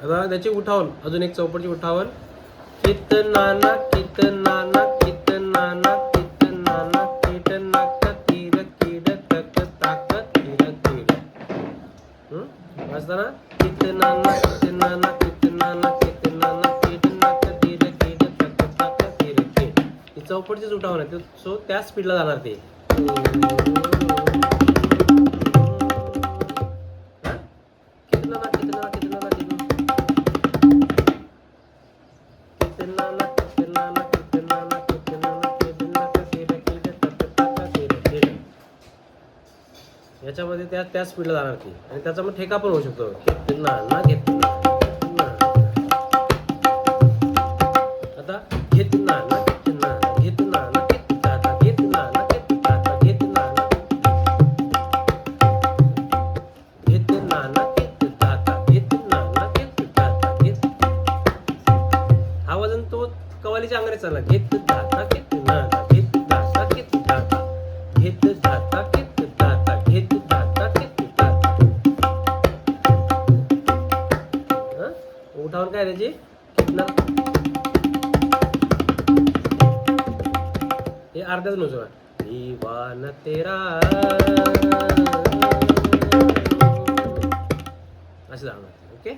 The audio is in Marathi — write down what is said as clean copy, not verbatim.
आता त्याची उठावन, अजून एक चौपटची उठावन. कित नाना कित नाना कित नाना कित नाना किट नाक तीर कीड तक ताक तीर कीड. वाचताना कित नाना कित नाना कित नाना कित नाना किट नाक तीर कीड तक ताक तीर कीड. ही चौपटचीच उठावन आहे. सो त्या स्पीडला जाणार ते. याच्यामध्ये त्या स्पीडला जाणार ती आणि त्याचा मग ठेका पण होऊ शकतो. घेतना घेतना. आता घेतना ना घेतना घेतना ना घेतना घेतना ना घेतना घेतना ना घेतना ना घेतना घेतना ना घेतना घेत. हा वजन तो कवालीच्या अंगाने चालला. घेत दाता घेत नाता घेत दाता घेत दाता घेत दाता घेत दाता घेत दाता घेत दाता. उठावन काय त्याची कितना हे अर्ध्याच नोजवा. दीवाना तेरा असं जाणार. ओके.